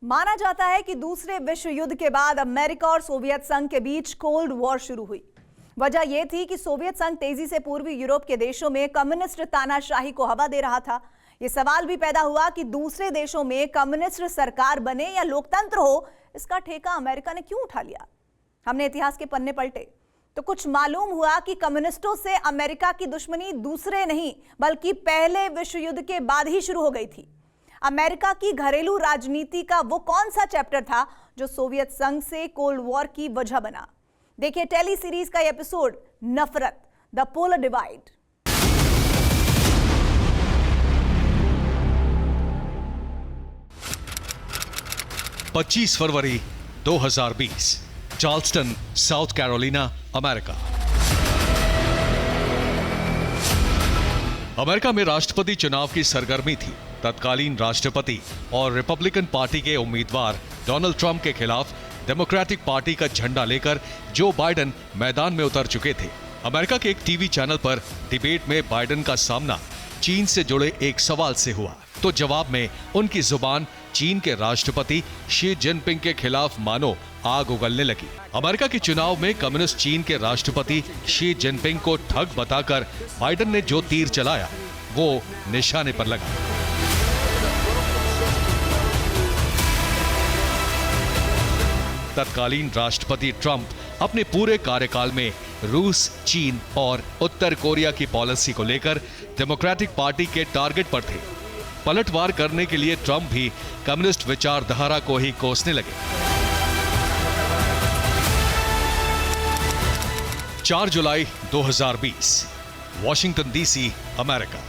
माना जाता है कि दूसरे विश्व युद्ध के बाद अमेरिका और सोवियत संघ के बीच कोल्ड वॉर शुरू हुई। वजह यह थी कि सोवियत संघ तेजी से पूर्वी यूरोप के देशों में कम्युनिस्ट तानाशाही को हवा दे रहा था। यह सवाल भी पैदा हुआ कि दूसरे देशों में कम्युनिस्ट सरकार बने या लोकतंत्र हो, इसका ठेका अमेरिका ने क्यों उठा लिया। हमने इतिहास के पन्ने पलटे तो कुछ मालूम हुआ कि कम्युनिस्टों से अमेरिका की दुश्मनी दूसरे नहीं बल्कि पहले विश्व युद्ध के बाद ही शुरू हो गई थी। अमेरिका की घरेलू राजनीति का वो कौन सा चैप्टर था जो सोवियत संघ से कोल्ड वॉर की वजह बना। देखिए टेली सीरीज का एपिसोड नफरत, द पोलर डिवाइड। पच्चीस फरवरी 2020, Charleston, south Carolina, America. America में राष्ट्रपति चुनाव की सरगर्मी थी। तत्कालीन राष्ट्रपति और रिपब्लिकन पार्टी के उम्मीदवार डोनाल्ड ट्रंप के खिलाफ डेमोक्रेटिक पार्टी का झंडा लेकर जो बाइडेन मैदान में उतर चुके थे। अमेरिका के एक टीवी चैनल पर डिबेट में बाइडेन का सामना चीन से जुड़े एक सवाल से हुआ, तो जवाब में उनकी जुबान चीन के राष्ट्रपति शी जिनपिंग के खिलाफ मानो आग उगलने लगी। अमेरिका के चुनाव में कम्युनिस्ट चीन के राष्ट्रपति शी जिनपिंग को ठग बताकर बाइडेन ने जो तीर चलाया वो निशाने पर लगा। तत्कालीन राष्ट्रपति ट्रंप अपने पूरे कार्यकाल में रूस, चीन और उत्तर कोरिया की पॉलिसी को लेकर डेमोक्रेटिक पार्टी के टारगेट पर थे। पलटवार करने के लिए ट्रंप भी कम्युनिस्ट विचारधारा को ही कोसने लगे। 4 जुलाई 2020, वॉशिंगटन डीसी, अमेरिका।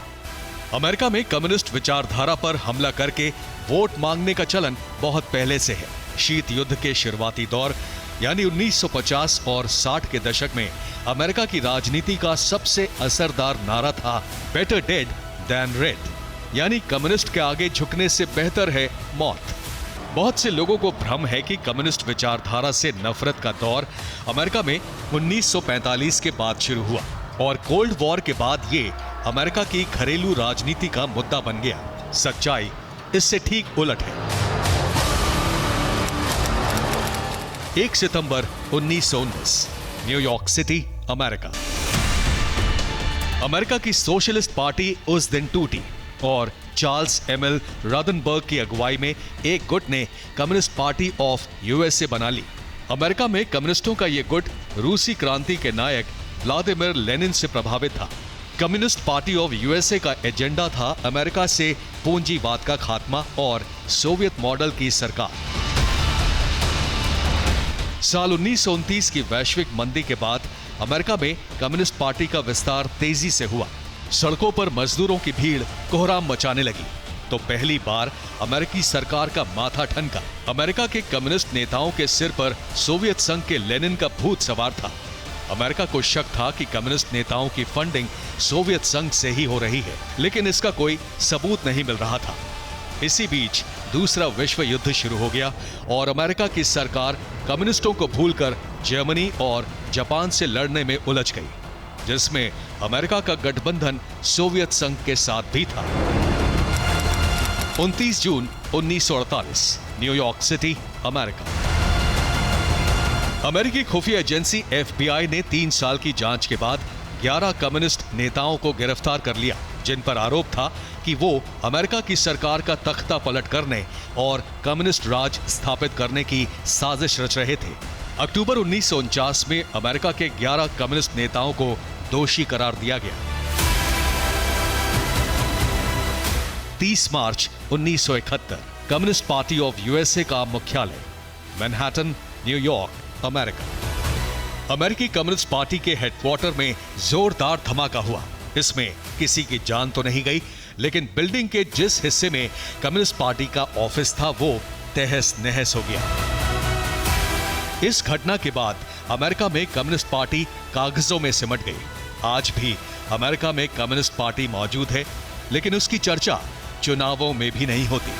अमेरिका में कम्युनिस्ट विचारधारा पर हमला करके वोट मांगने का चलन बहुत पहले से है। शीत युद्ध के शुरुआती दौर यानी 1950 और 60 के दशक में अमेरिका की राजनीति का सबसे असरदार नारा था बेटर डेड देन रेड, यानी कम्युनिस्ट के आगे झुकने से बेहतर है मौत। बहुत से लोगों को भ्रम है कि कम्युनिस्ट विचारधारा से नफरत का दौर अमेरिका में 1945 के बाद शुरू हुआ और कोल्ड वॉर के बाद ये अमेरिका की घरेलू राजनीति का मुद्दा बन गया। सच्चाई इससे ठीक उलट है। 1 सितंबर 1919, न्यूयॉर्क सिटी, अमेरिका। अमेरिका की सोशलिस्ट पार्टी उस दिन टूटी और चार्ल्स एमएल रदनबर्ग की अगुवाई में एक गुट ने कम्युनिस्ट पार्टी ऑफ यूएसए बना ली। अमेरिका में कम्युनिस्टों का यह गुट रूसी क्रांति के नायक व्लादिमीर लेनिन से प्रभावित था। कम्युनिस्ट पार्टी ऑफ यूएसए का एजेंडा था अमेरिका से पूंजीवाद का खात्मा और सोवियत मॉडल की सरकार। साल 1929 की वैश्विक मंदी के बाद अमेरिका में कम्युनिस्ट पार्टी का विस्तार तेजी से हुआ। सड़कों पर मजदूरों की भीड़ कोहराम मचाने लगी तो पहली बार अमेरिकी सरकार का माथा ठनका। अमेरिका के कम्युनिस्ट नेताओं के सिर पर सोवियत संघ के लेनिन का भूत सवार था। अमेरिका को शक था कि कम्युनिस्ट नेताओं की फंडिंग सोवियत संघ से ही हो रही है, लेकिन इसका कोई सबूत नहीं मिल रहा था। इसी बीच दूसरा विश्व युद्ध शुरू हो गया और अमेरिका की सरकार कम्युनिस्टों को भूलकर जर्मनी और जापान से लड़ने में उलझ गई, जिसमें अमेरिका का गठबंधन सोवियत संघ के साथ भी था। 29 जून 1948, न्यूयॉर्क सिटी, अमेरिका। अमेरिकी खुफिया एजेंसी FBI ने 3 साल की जांच के बाद 11 कम्युनिस्ट नेताओं को गिरफ्तार कर लिया, जिन पर आरोप था कि वो अमेरिका की सरकार का तख्ता पलट करने और कम्युनिस्ट राज स्थापित करने की साजिश रच रहे थे। अक्टूबर 1949 में अमेरिका के 11 कम्युनिस्ट नेताओं को दोषी करार दिया गया। 30 मार्च 1971, कम्युनिस्ट पार्टी ऑफ यूएसए का मुख्यालय, मैनहट्टन, न्यूयॉर्क, अमेरिका। अमेरिकी कम्युनिस्ट पार्टी के हेडक्वार्टर में जोरदार धमाका हुआ। इसमें किसी की जान तो नहीं गई, लेकिन बिल्डिंग के जिस हिस्से में कम्युनिस्ट पार्टी का ऑफिस था वो तहस नहस हो गया। इस घटना के बाद अमेरिका में कम्युनिस्ट पार्टी कागजों में सिमट गई। आज भी अमेरिका में कम्युनिस्ट पार्टी मौजूद है, लेकिन उसकी चर्चा चुनावों में भी नहीं होती।